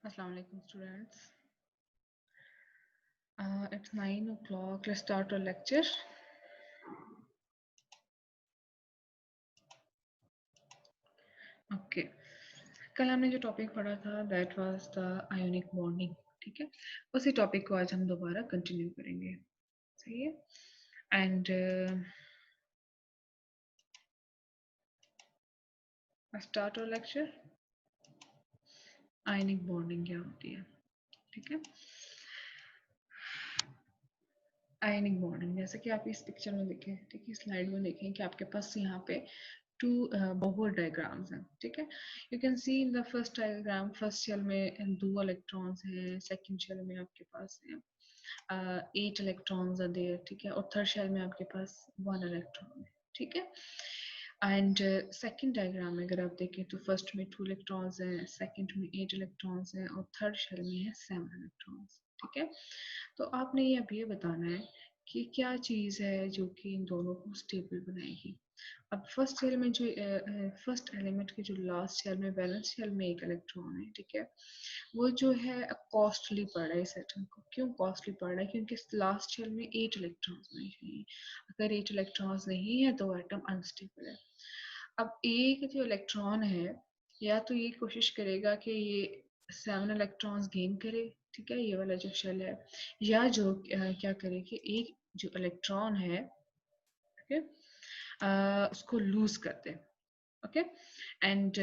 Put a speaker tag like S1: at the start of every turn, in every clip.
S1: Assalamu alaikum students. It's 9 o'clock. Let's start our lecture. Okay. कल हमने जो topic पढ़ा था that was the ionic bonding. ठीक है, उसी टॉपिक को आज हम दोबारा कंटिन्यू करेंगे. सही है. And start our lecture. Ionic bonding क्या होती है? ठीक है. आयनिक बॉन्डिंग जैसे कि आप इस पिक्चर में देखें, ठीक है, स्लाइड में देखें कि आपके पास यहाँ पे टू बोहर डायग्राम्स हैं. ठीक है, you can see in the first diagram, first shell में 2 इलेक्ट्रॉन्स हैं, सेकंड शेल में आपके पास है 8 इलेक्ट्रॉन्स आर देयर. ठीक है, और थर्ड शेल में आपके पास 1 इलेक्ट्रॉन है. ठीक है. एंड सेकंड डायग्राम में अगर आप देखें तो फर्स्ट में 2 इलेक्ट्रॉन्स हैं, सेकंड में 8 इलेक्ट्रॉन्स हैं और थर्ड शेल में है 7 इलेक्ट्रॉन्स. ठीक है, तो आपने ये अब ये बताना है कि क्या चीज़ है जो कि इन दोनों को स्टेबल बनाएगी. अब फर्स्ट शेल में जो फर्स्ट एलिमेंट के जो लास्ट शेल में वैलेंस शेल में एक इलेक्ट्रॉन है. ठीक है, वो जो है कॉस्टली पड़ रहा है इस एटम को. क्यों कॉस्टली पड़ रहा है? क्योंकि लास्ट शेल में 8 इलेक्ट्रॉन्स नहीं चाहिए. अगर 8 इलेक्ट्रॉन्स नहीं है तो एटम अनस्टेबल है. अब एक जो इलेक्ट्रॉन है या तो ये कोशिश करेगा कि ये 7 इलेक्ट्रॉन्स गेन करे. ठीक है, ये वाला जो शेल है, या जो क्या करे कि एक जो इलेक्ट्रॉन है, ठीक है, उसको लूज कर दे. ओके. एंड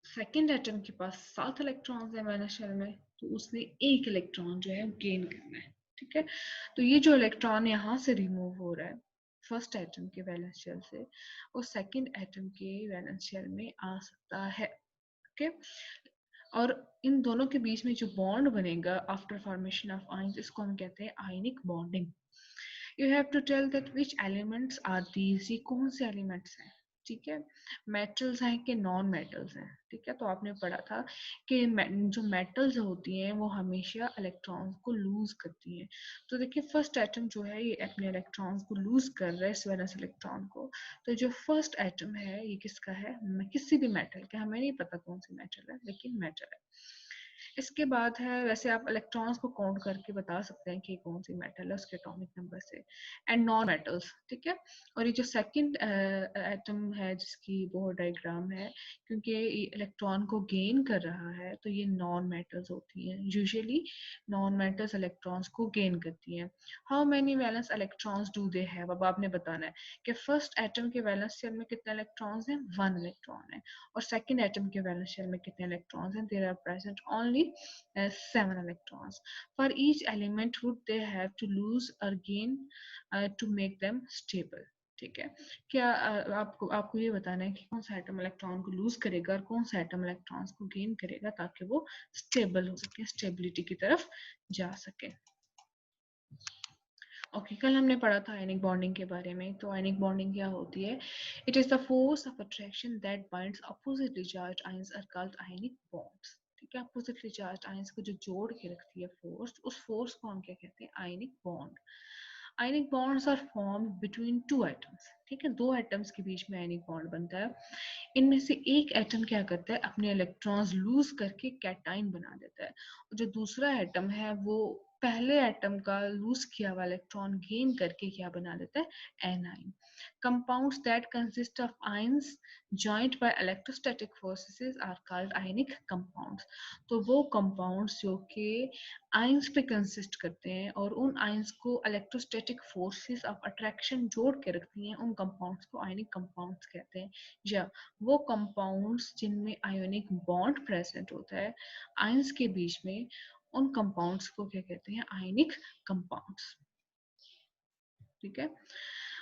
S1: सेकेंड एटम के पास 7 इलेक्ट्रॉन्स है वैलेंस शेल में, तो उसने एक इलेक्ट्रॉन जो है गेन करना है. ठीक है, तो ये जो इलेक्ट्रॉन यहाँ से रिमूव हो रहा है फर्स्ट एटम के वैलेंस शेल से, वो सेकेंड एटम के वैलेंस शेल में आ सकता है. ओके. और इन दोनों के बीच में जो बॉन्ड बनेगा आफ्टर फॉर्मेशन ऑफ आयंस, इसको हम कहते हैं ionic bonding. You have to tell that which elements are these. ये कौन से एलिमेंट्स हैं? ठीक है, मेटल्स हैं कि नॉन मेटल्स हैं? ठीक है, तो आपने पढ़ा था कि जो मेटल्स होती हैं वो हमेशा इलेक्ट्रॉन्स को लूज करती हैं. तो देखिए फर्स्ट एटम जो है ये अपने इलेक्ट्रॉन्स को लूज कर रहा है इस वैलेंस इलेक्ट्रॉन को. तो जो फर्स्ट एटम है ये किसका है? किसी भी मेटल का. हमें नहीं पता कौन सी मेटल है, लेकिन मेटल है. इसके बाद है, वैसे आप इलेक्ट्रॉन्स को काउंट करके बता सकते हैं कि कौन सी मेटल है उसके एटॉमिक नंबर से. And non metals. ठीक है, और ये जो सेकंड एटम है जिसकी बोहर डायग्राम है, क्योंकि ये इलेक्ट्रॉन को गेन कर रहा है तो ये नॉन मेटल्स होती हैं. यूजुअली नॉन मेटल्स इलेक्ट्रॉन्स को गेन करती हैं. How many valence electrons do they have? अब आपने बताना है कि फर्स्ट एटम के वैलेंस शेल में कितने इलेक्ट्रॉन्स हैं? 1 इलेक्ट्रॉन है. और सेकंड एटम के वैलेंस शेल में कितने इलेक्ट्रॉन्स हैं? There are present only 7 electrons. For each element would they have to lose or gain to make them stable. ठीक है, क्या आपको ये बताना है कि कौन सा एटम इलेक्ट्रॉन को लूज करेगा और कौन सा एटम इलेक्ट्रॉन्स को गेन करेगा ताकि वो स्टेबल हो सके, स्टेबिलिटी की तरफ जा सके. ओके, कल हमने पढ़ा था आयनिक बॉन्डिंग के बारे में. तो आयनिक बॉन्डिंग क्या होती है? It is the force of attraction that binds oppositely charged ions are called ionic bonds. ठीक है, अपोजिटली चार्ज्ड आयंस को जो जोड़ के रखती है फोर्स, उस फोर्स को हम क्या कहते हैं? Ionic bond. Ionic bonds are formed between two atoms. ठीक है, दो एटम्स के बीच में आयनिक बॉन्ड बनता है. इनमें से एक एटम क्या करता है? अपने इलेक्ट्रॉन्स लूज करके कैटाइन बना देता है. और जो दूसरा एटम है वो पहले एटम का लूज किया हुआ इलेक्ट्रॉन गेन करके क्या बना देता है? A9. Compounds that consist of ions joined by electrostatic forces are called ionic compounds. तो वो कंपाउंड्स जो कि आयंस पे कंसिस्ट करते हैं और उन आयंस को इलेक्ट्रोस्टैटिक फोर्सेस ऑफ अट्रैक्शन जोड़ के रखती हैं, उन कंपाउंड्स को आयनिक कंपाउंड्स कहते हैं. या वो कंपाउंड्स जिनमें आयोनिक बॉन्ड प्रेजेंट होता है आयंस के बीच में, उन कंपाउंड्स को क्या कहते हैं? Ionic compounds. ठीक है,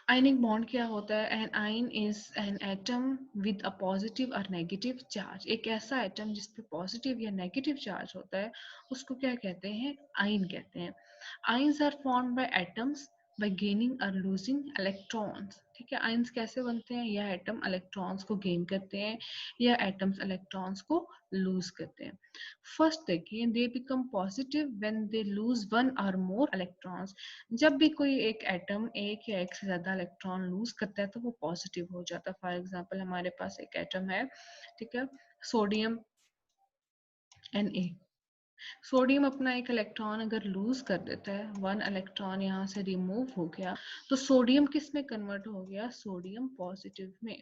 S1: आयनिक बॉन्ड क्या होता है? An ion is an atom with a positive और नेगेटिव चार्ज. एक ऐसा एटम जिसपे पॉजिटिव या नेगेटिव चार्ज होता है उसको क्या कहते हैं? आयन कहते हैं. Ions are formed by atoms by gaining or losing electrons. ठीक है, आयंस कैसे बनते हैं? या एटम इलेक्ट्रॉन्स को गेन करते हैं या एटम्स इलेक्ट्रॉन्स को लूज करते हैं. फर्स्ट देखिए, they become positive when they lose one और मोर इलेक्ट्रॉन्स. जब भी कोई एक एटम एक या एक से ज्यादा इलेक्ट्रॉन लूज करता है तो वो पॉजिटिव हो जाता है. फॉर एग्जांपल हमारे पास एक एटम है, ठीक है, सोडियम Na. सोडियम अपना एक इलेक्ट्रॉन अगर लूज कर देता है, 1 इलेक्ट्रॉन यहाँ से रिमूव हो गया, तो सोडियम किस में कन्वर्ट हो गया? सोडियम पॉजिटिव में।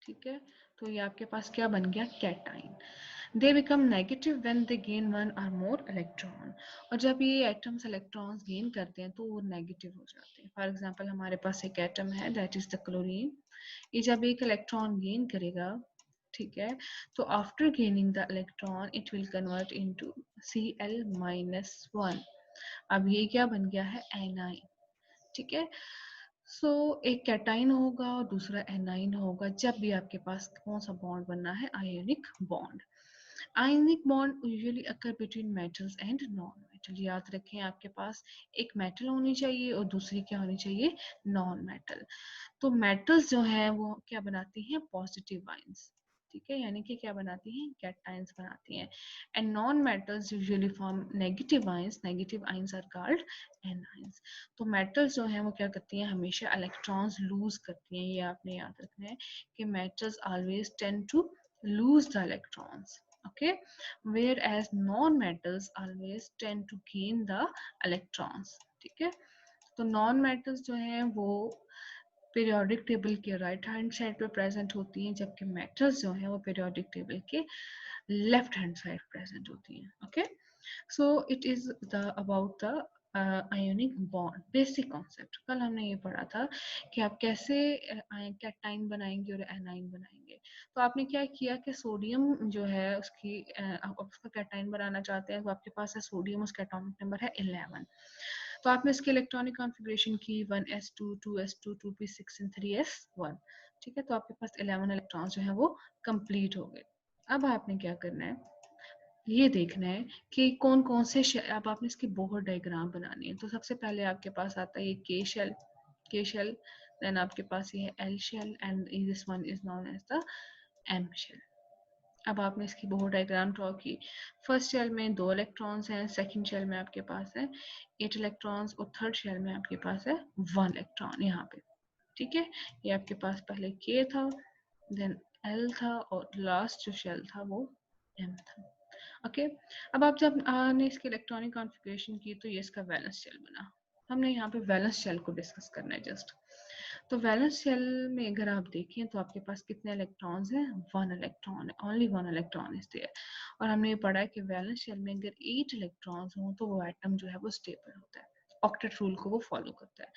S1: ठीक है, तो ये आपके पास क्या बन गया? Cation. They become negative when they gain 1 और मोर इलेक्ट्रॉन। और जब ये एटम्स इलेक्ट्रॉन्स गेन करते हैं तो वो नेगेटिव हो जाते हैं। फॉर एग्जांपल हमारे पास एक एटम है, दैट इज द क्लोरीन। ये जब एक इलेक्ट्रॉन गेन करेगा, ठीक है, तो after gaining the electron it will convert into Cl-1। अब ये क्या बन गया है? एनाइन। ठीक है, सो एक कैटाइन होगा और दूसरा एनाइन होगा जब भी आपके पास कौन सा बॉन्ड बनना है? Ionic bond. Ionic bond usually occur between metals and non metal. याद रखें, आपके पास एक मेटल होनी चाहिए और दूसरी क्या होनी चाहिए? Non metal. तो मेटल्स जो है वो क्या बनाती हैं? Positive ions. ठीक है, यानी कि क्या बनाती हैं? कैटायंस बनाती हैं। And non metals usually form negative ions. Negative ions are called anions. तो मेटल्स जो हैं वो क्या करती हैं? हमेशा इलेक्ट्रॉन्स लूज करती हैं। ये आपने याद रखना है कि metals always tend to lose the electrons, okay, whereas non-metals always tend to gain the electrons। ठीक है, तो नॉन मेटल्स जो हैं वो पीरियोडिक टेबल के राइट हैंड साइड पे प्रेजेंट होती हैं, जबकि मेटल्स जो हैं वो पीरियोडिक टेबल के लेफ्ट हैंड साइड प्रेजेंट होती हैं। Okay, so it is the about the ionic bond basic concept. कल हमने ये पढ़ा था कि आप कैसे कैटाइन बनाएंगे और एनाइन बनाएंगे। तो आपने क्या किया कि सोडियम जो है उसकी आप उसका कैटाइन बनाना चाहते हैं, तो आपके पास है सोडियम, उसका एटॉमिक नंबर है 11। तो आपने इसकी इलेक्ट्रॉनिक कॉन्फ़िगरेशन की 1s2 2s2 2p6 and 3s1। ठीक है, तो आपके पास 11 इलेक्ट्रॉन्स जो है वो कंप्लीट हो गए। अब आपने क्या करना है, ये देखना है कि कौन कौन से अब आपने इसकी बोहर डायग्राम बनानी है। तो सबसे पहले आपके पास आता है ये के शेल, देन आपके पास ये है L shell and this one is known as the M shell. अब आपने इसकी बोहर डायग्राम ड्रॉ की। फर्स्ट शेल में 2 इलेक्ट्रॉन्स हैं, सेकंड शेल में आपके पास है 8 इलेक्ट्रॉन्स और थर्ड शेल में आपके पास है 1 इलेक्ट्रॉन यहाँ पे। ठीक है, ये आपके पास पहले के था, देन एल था और लास्ट जो शेल था वो एम था। ओके, अब आप जब आपने इसकी इलेक्ट्रॉनिक कॉन्फ़िगरेशन की तो ये इसका वैलेंस शेल बना। हमने यहाँ पे वैलेंस शेल को डिस्कस करना है जस्ट। तो वैलेंस शेल में अगर आप देखें तो आपके पास कितने इलेक्ट्रॉन्स हैं? 1 इलेक्ट्रॉन है, ओनली 1 इलेक्ट्रॉन इज देयर। और हमने ये पढ़ा है कि वैलेंस शेल में अगर 8 इलेक्ट्रॉन्स हों तो वो एटम जो है वो स्टेबल होता है, ऑक्टेट रूल को वो फॉलो करता है।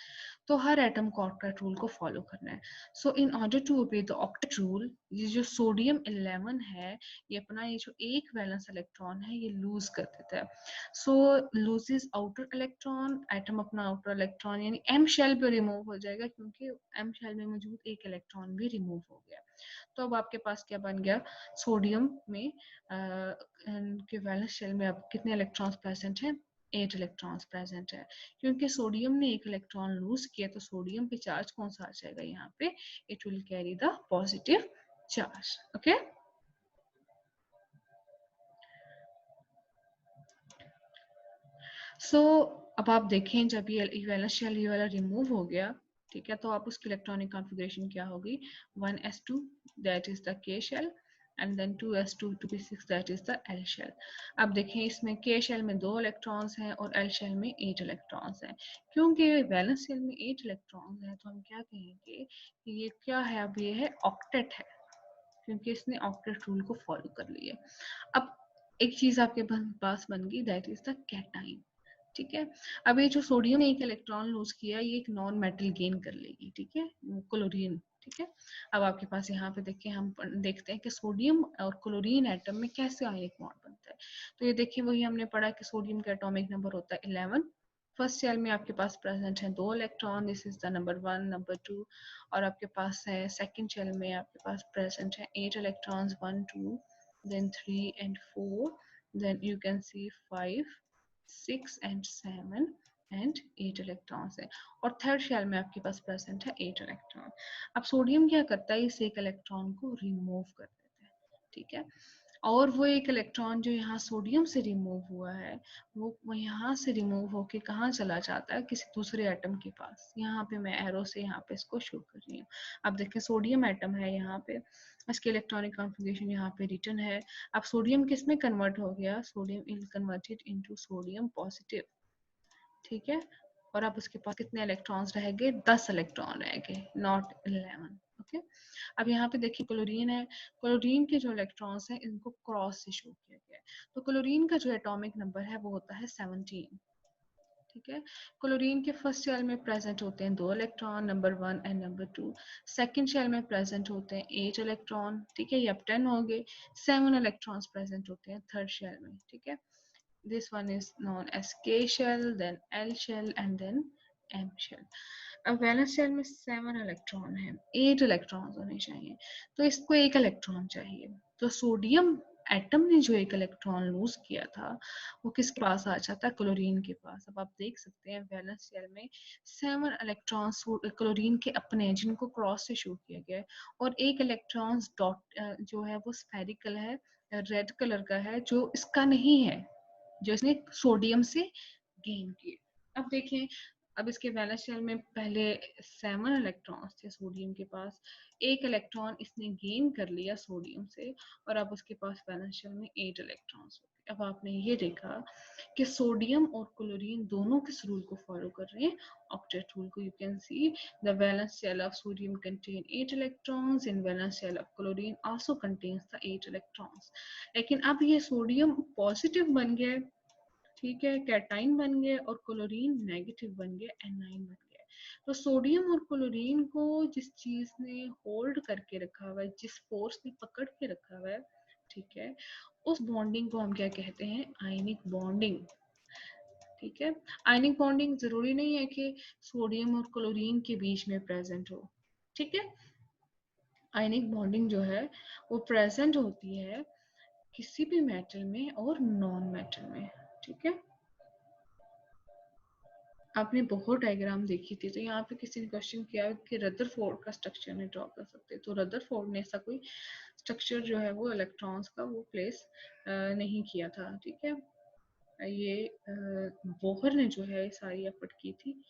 S1: तो हर एटम को ऑक्टेट रूल को फॉलो करना है। So in order to obey the octet rule, ये जो सोडियम 11 है, ये अपना ये जो एक वैलेंस इलेक्ट्रॉन है ये लूज कर देता है। सो लूजेस आउटर इलेक्ट्रॉन, एटम अपना आउटर इलेक्ट्रॉन यानी एम शेल पे रिमूव हो जाएगा, क्योंकि एम शेल में मौजूद एक इलेक्ट्रॉन भी रिमूव हो गया। तो अब आपके पास क्या बन गया? सोडियम में के वैलेंस शेल में अब कितने इलेक्ट्रॉन्स प्रेजेंट हैं? 8 इलेक्ट्रॉन्स प्रेजेंट है। क्योंकि सोडियम ने एक इलेक्ट्रॉन लूज किया तो सोडियम पे चार्ज कौन सा आ जाएगा यहाँ पे? It will carry the positive charge. Okay, so अब आप देखें जब ये वैलेंस शेल ये वाला रिमूव हो गया, ठीक है, तो आप उसकी इलेक्ट्रॉनिक कॉन्फ़िगरेशन क्या होगी? 1s2 that is the K shell and then 2s2 2p6 that is the L shell. अब देखें इसमें के शेल में 2 इलेक्ट्रॉन्स हैं और एल शेल में 8 इलेक्ट्रॉन्स हैं। क्योंकि वैलेंस शेल में 8 इलेक्ट्रॉन्स हैं तो हम क्या कहेंगे कि ये क्या है? अब ये है ऑक्टेट है, क्योंकि इसने ऑक्टेट रूल को फॉलो कर लिया। अब एक चीज आपके पास बन गई, दैट इज द कैटाइन। ठीक है, अब ये जो सोडियम ने एक इलेक्ट्रॉन लूज किया, ये एक नॉन मेटल गेन कर लेगी। ठीक है, क्लोरीन। ठीक है, अब आपके पास यहाँ पे देखिए, हम देखते हैं कि सोडियम और क्लोरीन एटम में कैसे आयनिक बॉन्ड बनता है। तो ये देखिए वही हमने पढ़ा कि सोडियम का एटॉमिक नंबर होता है 11। फर्स्ट शेल में आपके पास प्रेजेंट है 2 electron, this is the number 1 number 2। और आपके पास है सेकंड शेल में आपके पास प्रेजेंट है 8 electrons, 1 2 then 3 and 4, then you can see 5 6 and 7 and 8 electrons है। और थर्ड शेल में आपके पास प्रेजेंट है 8 इलेक्ट्रॉन। अब सोडियम क्या करता है? इस एक इलेक्ट्रॉन को रिमूव कर देता है। ठीक है, और वो एक इलेक्ट्रॉन जो यहाँ सोडियम से रिमूव हुआ है, वो यहाँ से रिमूव होके कहाँ चला जाता है, किसी दूसरे एटम के पास। यहाँ पे मैं एरो से यहाँ पे इसको शो कर रही हूँ। अब देखें सोडियम एटम है यहाँ पे, इसकी इलेक्ट्रॉनिक कॉन्फ़िगरेशन यहाँ पे रिटर्न है। अब सोडियम किस में कन्वर्ट हो गया, sodium is converted into sodium positive, ठीक है। और अब उसके पास कितने इलेक्ट्रॉन्स रह गए, 10 इलेक्ट्रॉन रह गए, नॉट 11। ओके, अब यहाँ पे देखिए क्लोरीन है, क्लोरीन के जो इलेक्ट्रॉन्स हैं इनको क्रॉस से शो किया गया है। तो क्लोरीन का जो एटॉमिक नंबर है वो होता है 17, ठीक है। क्लोरीन के फर्स्ट शेल में प्रेजेंट होते हैं 2 electron, number 1 and number 2। Second shell में प्रेजेंट होते हैं 8 इलेक्ट्रॉन, ठीक है, ये अब 10 हो गए। 7 इलेक्ट्रॉन्स प्रेजेंट होते हैं थर्ड शेल में, ठीक है। This one is known as K shell, then L shell, and then M shell. अब वैलेंस शेल में 7 इलेक्ट्रॉन है, 8 इलेक्ट्रॉन्स होने चाहिए, तो इसको एक इलेक्ट्रॉन चाहिए। तो सोडियम एटम ने जो एक इलेक्ट्रॉन लूज किया था वो किसके पास आ जाता है, क्लोरीन के पास। अब आप देख सकते हैं वैलेंस शेल में 7 इलेक्ट्रॉन्स क्लोरीन के अपने हैं जिनको क्रॉस से शो किया गया है, और एक इलेक्ट्रॉन डॉट जो है वो स्फेरिकल है, रेड कलर का है, जो इसका नहीं है, जो इसने सोडियम से गेन किए। अब देखें, अब इसके वैलेंस शेल में पहले 7 इलेक्ट्रॉन्स थे सोडियम के पास, एक इलेक्ट्रॉन इसने गेन कर लिया सोडियम से, और अब उसके पास वैलेंस शेल में 8 इलेक्ट्रॉन्स हो गए। अब आपने ये देखा कि सोडियम और क्लोरीन दोनों किस रूल को फॉलो कर रहे हैं, ऑक्टेट रूल को। You can see the valence shell of sodium contain 8 electrons and valence shell of chlorine also contains the 8 electrons. लेकिन अब ये सोडियम पॉजिटिव बन गया, ठीक है, कैटाइन बन गए, और क्लोरीन नेगेटिव बन गए, एनाइन बन गए। तो सोडियम और क्लोरीन को जिस चीज ने होल्ड करके रखा हुआ है, जिस फोर्स ने पकड़ के रखा हुआ है, ठीक है, उस बॉन्डिंग को हम क्या कहते हैं, आयनिक बॉन्डिंग, ठीक है। आयनिक बॉन्डिंग जरूरी नहीं है कि सोडियम और क्लोरीन के बीच में प्रेजेंट हो, ठीक है। आयनिक बॉन्डिंग जो है वो प्रेजेंट होती है किसी भी मेटल में और नॉन मेटल में, ठीक है। आपने बहुत डायग्राम देखी थी, तो यहाँ पे किसी ने क्वेश्चन किया कि रदरफोर्ड का स्ट्रक्चर में ड्रॉ कर सकते हैं, तो रदरफोर्ड ने ऐसा कोई स्ट्रक्चर जो है वो इलेक्ट्रॉन्स का वो प्लेस नहीं किया था, ठीक है। ये बोहर ने जो है सारी एफर्ट की थी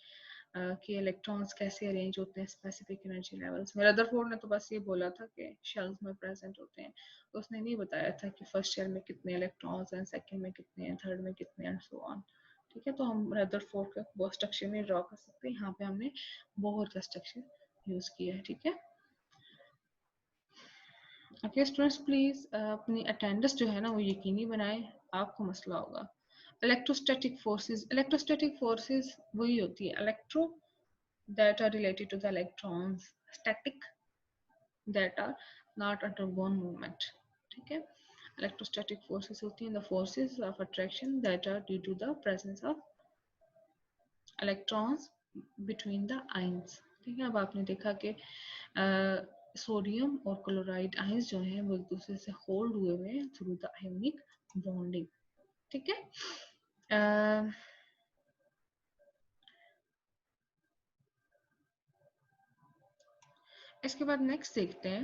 S1: कि इलेक्ट्रॉन्स कैसे अरेंज होते हैं स्पेसिफिक एनर्जी लेवल्स में। रदरफोर्ड ने तो बस ये बोला था कि शेल्स में प्रेजेंट होते हैं, तो उसने नहीं बताया था कि फर्स्ट शेल में कितने इलेक्ट्रॉन्स हैं, सेकंड में कितने हैं, थर्ड में कितने हैं, सो ऑन, ठीक है। तो हम रदरफोर्ड का वो स्ट्रक्चर में ड्रॉ कर सकते हैं, यहाँ पे हमने बोहर का स्ट्रक्चर यूज किया है, ठीक है। ओके स्टूडेंट्स, प्लीज अपनी अटेंडेंस जो है ना वो यकीनी बनाएं, आपको मसला होगा। इलेक्ट्रोस्टैटिक फोर्सेस वही होती है electro that are related to the electrons, static that are not under one movement, ठीक है। इलेक्ट्रोस्टैटिक फोर्सेस होती हैं the forces of attraction that are due to the presence of electrons between the ions, ठीक है। अब आपने देखा कि सोडियम और क्लोराइड आयंस जो हैं वो एक दूसरे से होल्ड हुए हुए हैं थ्रू द आयोनिक बॉन्डिंग, ठीक है। इसके बाद नेक्स्ट देखते हैं,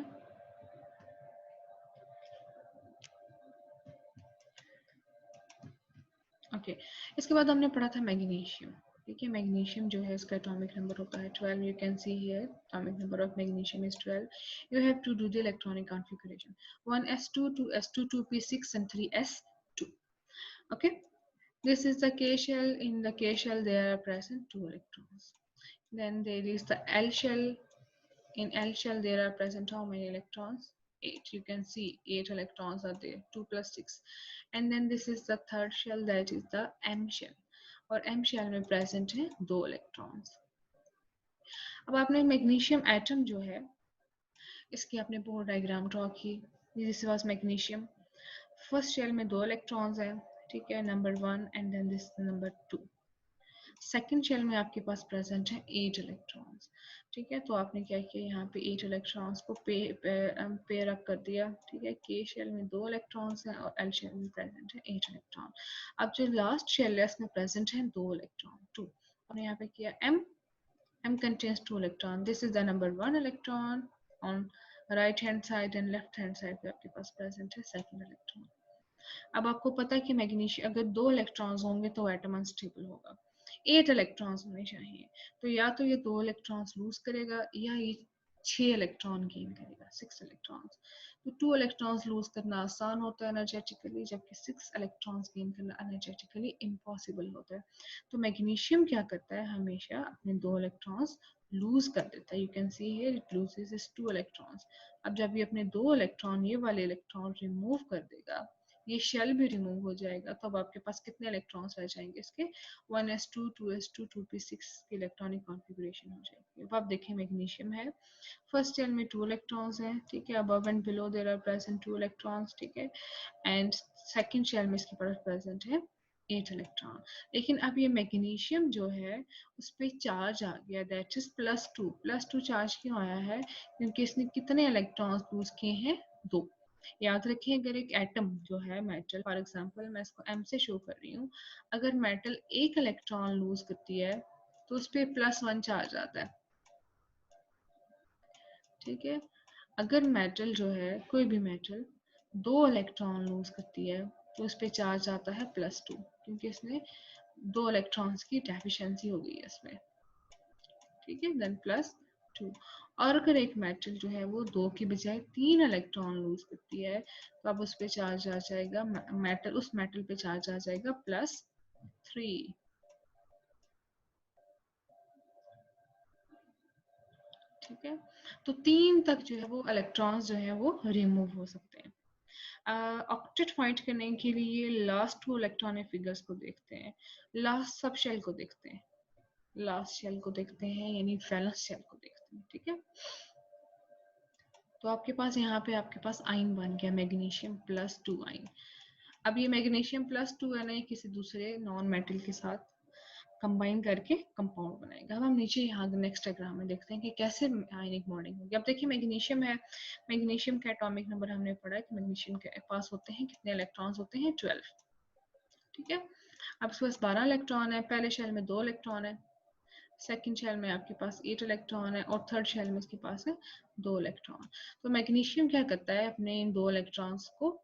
S1: ओके इसके बाद हमने पढ़ा था मैग्नीशियम, ठीक है। मैग्नीशियम जो है इसका एटॉमिक नंबर होता है 12, you can see here atomic number of magnesium is 12। You have to do the electronic configuration 1s2 2s2 2p6 and 3s2, okay। This is the K shell. In the K shell there are present 2 electrons. Then there is the L shell. In L shell there are present how many electrons, 8, you can see 8 electrons are there, 2 plus 6. And then this is the third shell, that is the M shell, और M shell में present है 2 electrons। अब आपने magnesium atom जो है इसकी आपने Bohr diagram draw की, this was magnesium. First shell में 2 इलेक्ट्रॉन्स हैं, ठीक है, number 1 and then this number 2। Second shell में आपके पास प्रेजेंट है 8 इलेक्ट्रॉन्स, ठीक है। तो आपने क्या किया, यहाँ पे 8 इलेक्ट्रॉन्स को पेयर अप कर दिया, ठीक है। के शेल में 2 इलेक्ट्रॉन्स हैं और एल शेल में प्रेजेंट है 8 इलेक्ट्रॉन। अब जो लास्ट शेल है इसमें प्रेजेंट है 2 इलेक्ट्रॉन, 2। और यहाँ पे किया M contains 2 electron, this is the number 1 electron on right hand side and left hand side पे आपके पास प्रेजेंट है सेकंड इलेक्ट्रॉन। अब आपको पता है कि मैग्नीशियम अगर 2 इलेक्ट्रॉन्स होंगे तो एटम अनस्टेबल होगा। 8 इलेक्ट्रॉन्स होने चाहिए, तो या तो ये 2 इलेक्ट्रॉन्स लूज करेगा या ये 6 इलेक्ट्रॉन गेन करेगा, 6 इलेक्ट्रॉन्स। तो 2 इलेक्ट्रॉन्स लूज करना आसान होता है एनर्जेटिकली, जबकि 6 इलेक्ट्रॉन्स गेन करना एनर्जेटिकली इम्पॉसिबल होता है। तो मैग्नीशियम क्या करता है, हमेशा अपने 2 इलेक्ट्रॉन्स लूज कर देता है। You can see here it loses is 2 electrons. अब जब ये अपने 2 इलेक्ट्रॉन, ये वाले इलेक्ट्रॉन रिमूव कर देगा, ये शेल भी रिमूव हो जाएगा, तो अब आपके पास कितने इलेक्ट्रॉन्स रह जाएंगे इसके, 1s2 2s2 2p6 की इलेक्ट्रॉनिक कॉन्फ़िगरेशन हो जाएगी। अब आप देखें मैग्नीशियम है, फर्स्ट शेल में 2 इलेक्ट्रॉन्स हैं, ठीक है, above and below there are present 2 electrons, ठीक है, एंड सेकंड शेल में इसके पास प्रेजेंट है 8 इलेक्ट्रॉन। लेकिन अब ये मैग्नीशियम जो है उस पर चार्ज आ गया, दैट इज +2। +2 चार्ज क्यों आया है, क्योंकि इसने कितने इलेक्ट्रॉन्स लूज किए हैं, 2। याद रखें, अगर एक एटम जो है मेटल, फॉर एग्जांपल मैं इसको m से शो कर रही हूँ, अगर मेटल 1 इलेक्ट्रॉन लूज करती है तो उस पर +1 चार्ज आता है, ठीक है। अगर मेटल जो है, कोई भी मेटल 2 इलेक्ट्रॉन लूज करती है तो उस पर चार्ज आता है +2, क्योंकि इसने 2 इलेक्ट्रॉन्स की डेफिशिएंसी हो गई है इसमें, ठीक है, देन +2। और अगर एक मेटल जो है वो 2 की बजाय 3 इलेक्ट्रॉन लूज करती है तो अब उस पे चार्ज आ जाएगा, मेटल, उस मेटल पे चार्ज आ जाएगा +3, ठीक है। तो 3 तक जो है वो इलेक्ट्रॉन्स जो है वो रिमूव हो सकते हैं। ऑक्टेट फाइंड करने के लिए लास्ट 2 इलेक्ट्रॉनिक फिगर्स को देखते हैं, लास्ट सब शेल को देखते हैं, लास्ट शेल को देखते हैं, यानी वैलेंस शेल को देखते हैं, ठीक है। तो आपके पास यहाँ पे आपके पास आइन बन गया मैग्नीशियम +2 आइन। अब ये मैग्नीशियम +2 है ना, ये किसी दूसरे नॉन मेटल के साथ कंबाइन करके कंपाउंड बनाएगा। अब हम नीचे यहाँ नेक्स्ट डायग्राम में देखते हैं कि कैसे आयनिक बॉन्डिंग होगी। अब देखिए मैग्नीशियम है, मैग्नीशियम का एटॉमिक नंबर हमने पढ़ा है कि मैग्नीशियम के पास होते हैं कितने इलेक्ट्रॉन्स होते हैं, 12, ठीक है। अब इसके पास 12 इलेक्ट्रॉन है, पहले शेल में 2 इलेक्ट्रॉन है, सेकंड शेल में आपके पास 8 इलेक्ट्रॉन है, और थर्ड शेल में इसके पास है 2 इलेक्ट्रॉन। तो मैग्नीशियम क्या करता है, अपने इन 2 इलेक्ट्रॉन्स को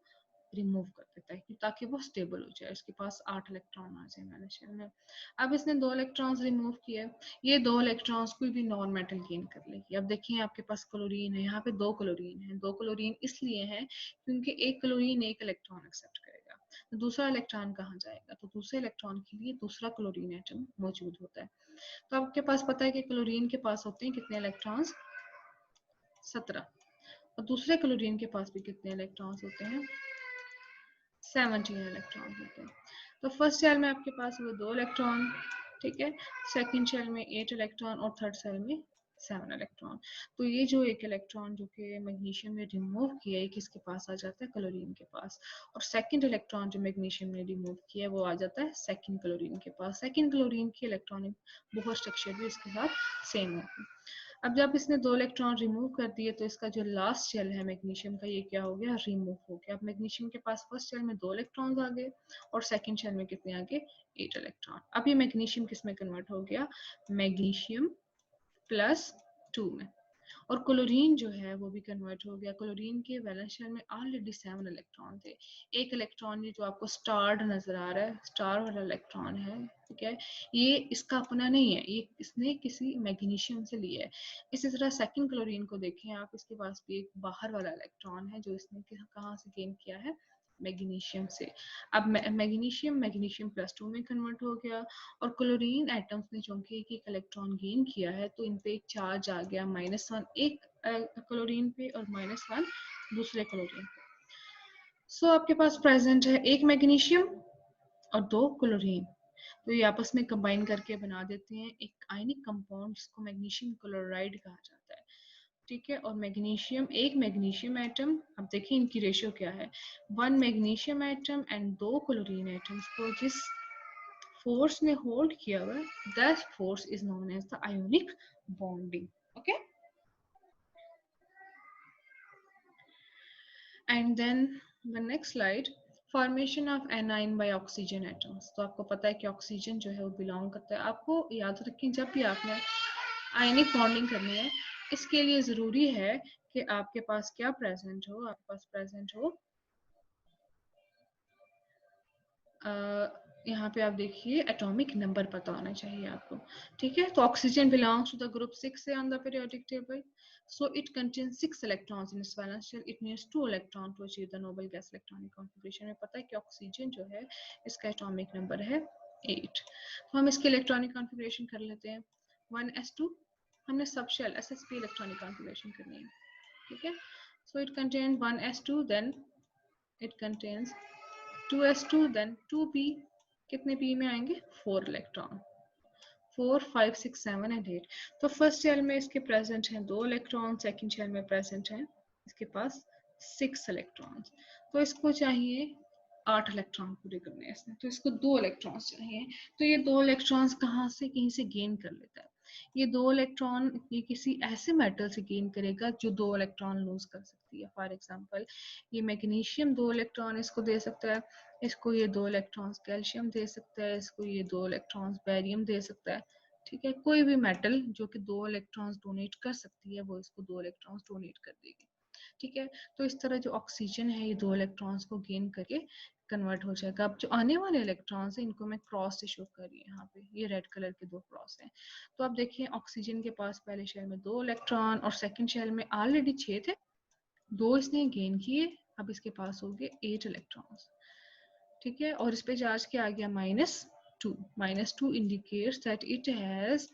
S1: रिमूव कर देता है ताकि वो स्टेबल हो जाए, इसके पास 8 इलेक्ट्रॉन आ जाए वाले शेल में। अब इसने 2 इलेक्ट्रॉन्स रिमूव किए, ये 2 इलेक्ट्रॉन्स कोई भी नॉन मेटल गेन कर लेगी। अब देखिए आपके पास क्लोरीन है, यहाँ पे 2 क्लोरीन है, 2 क्लोरीन इसलिए है क्योंकि एक क्लोरीन 1 इलेक्ट्रॉन एक्सेप्ट करेगा, तो दूसरा इलेक्ट्रॉन कहाँ जाएगा, तो दूसरे इलेक्ट्रॉन के लिए दूसरा क्लोरीन एटम मौजूद होता है। तो आपके पास पता है कि क्लोरीन के पास होते हैं कितने इलेक्ट्रॉन्स, 17, और दूसरे क्लोरीन के पास भी कितने इलेक्ट्रॉन्स होते हैं, 17 इलेक्ट्रॉन होते हैं। तो फर्स्ट शेल में आपके पास हुए 2 इलेक्ट्रॉन, ठीक है, सेकंड शेल में 8 इलेक्ट्रॉन, और थर्ड शेल में 7 इलेक्ट्रॉन। तो ये जो एक इलेक्ट्रॉन जो कि मैग्नीशियम ने रिमूव किया है, किसके पास आ जाता है, क्लोरीन के पास, और सेकंड इलेक्ट्रॉन जो मैग्नीशियम ने रिमूव किया है वो आ जाता है सेकंड क्लोरीन के पास। सेकंड क्लोरीन की इलेक्ट्रॉनिक बोहर स्ट्रक्चर भी इसके साथ सेम है। अब जब इसने 2 इलेक्ट्रॉन रिमूव कर दिए तो इसका जो लास्ट शेल है मैग्नीशियम का, ये क्या हो गया, रिमूव हो गया। अब मैग्नीशियम के पास फर्स्ट शेल में 2 इलेक्ट्रॉन्स आ गए, और सेकंड शेल में कितने आ गए, 8 इलेक्ट्रॉन। अब ये मैग्नीशियम किस में कन्वर्ट हो गया, मैग्नीशियम +2 में। और क्लोरीन जो है वो भी कन्वर्ट हो गया, क्लोरीन के वैलेंस शेल में ऑलरेडी 7 इलेक्ट्रॉन थे। एक इलेक्ट्रॉन ये जो आपको स्टार्ड नजर आ रहा है, स्टार वाला इलेक्ट्रॉन है, ठीक है, ये इसका अपना नहीं है, ये इसने किसी मैग्नीशियम से लिया है। इसी तरह सेकंड क्लोरीन को देखें आप, इसके पास भी एक बाहर वाला इलेक्ट्रॉन है जो इसने कहाँ से गेन किया है, मैग्नीशियम से। अब मैग्नीशियम +2 में कन्वर्ट हो गया, और क्लोरीन एटम्स ने चूंकि एक इलेक्ट्रॉन गेन किया है तो इन पे एक चार्ज आ गया -1 एक क्लोरीन पे, और -1 दूसरे क्लोरीन पे। सो आपके पास प्रेजेंट है एक मैग्नीशियम और 2 क्लोरीन, तो ये आपस में कंबाइन करके बना देते हैं एक आयनिक कंपाउंड जिसको मैग्नीशियम क्लोराइड कहा जाता है, ठीक है। और मैग्नीशियम, एक मैग्नीशियम एटम, अब देखिए इनकी रेशियो क्या है, 1 magnesium atom and 2 chlorine atoms को जिस फोर्स ने होल्ड किया हुआ है, that force is known as the ionic bonding, okay. And then the next slide, formation of anion by oxygen atoms. तो आपको पता है कि ऑक्सीजन जो है वो बिलोंग करता है, आपको याद रखें जब भी आपने आयनिक बॉन्डिंग करनी है इसके लिए जरूरी है कि आपके पास क्या प्रेजेंट हो, आपके पास प्रेजेंट हो यहाँ पे आप देखिए एटॉमिक नंबर पता होना चाहिए आपको, ठीक है। तो oxygen belongs to the group 6 on the periodic table, so it contains 6 electrons in its valence shell, it needs 2 electron to achieve the noble gas electronic configuration। में पता है कि ऑक्सीजन जो है इसका एटॉमिक नंबर है 8। तो हम इसकी इलेक्ट्रॉनिक कॉन्फ़िगरेशन कर लेते हैं 1s2, हमने सब शेल एसएसपी इलेक्ट्रॉनिक कॉन्फ़िगरेशन करनी है, ठीक है। So it contain 1s2, then it contains 2s2, then 2p, कितने p में आएंगे 4 इलेक्ट्रॉन, 4 5 6 7 एंड 8। तो फर्स्ट शेल में इसके प्रेजेंट हैं 2 इलेक्ट्रॉन, सेकंड शेल में प्रेजेंट हैं इसके पास 6 इलेक्ट्रॉन्स। तो इसको चाहिए 8 इलेक्ट्रॉन पूरे करने हैं इसने, तो इसको 2 इलेक्ट्रॉन्स चाहिए। तो ये 2 इलेक्ट्रॉन्स कहाँ से, कहीं से गेन कर लेता है। ये 2 इलेक्ट्रॉन ये किसी ऐसे मेटल से गेन करेगा जो 2 इलेक्ट्रॉन लूज कर सकती है। फॉर एग्जांपल ये मैग्नीशियम 2 इलेक्ट्रॉन इसको दे सकता है, इसको ये 2 इलेक्ट्रॉन्स कैल्शियम दे सकता है, इसको ये 2 इलेक्ट्रॉन्स बेरियम दे सकता है, ठीक है। कोई भी मेटल जो कि 2 इलेक्ट्रॉन्स डोनेट कर सकती है वो इसको 2 इलेक्ट्रॉन्स डोनेट कर देगी, ठीक है। तो इस तरह जो ऑक्सीजन है ये 2 इलेक्ट्रॉन्स को गेन करके कन्वर्ट हो जाएगा। अब जो आने वाले इलेक्ट्रॉन्स हैं इनको मैं क्रॉस से शो कर रही हूँ, यहाँ पे ये रेड कलर के 2 क्रॉस हैं। तो आप देखिए ऑक्सीजन के पास पहले शेल में 2 इलेक्ट्रॉन और सेकंड शेल में ऑलरेडी 6 थे, 2 इसने गेन किए, अब इसके पास हो गए 8 इलेक्ट्रॉन्स, ठीक है। और इस पे चार्ज क्या आ गया -2, -2 indicates that it has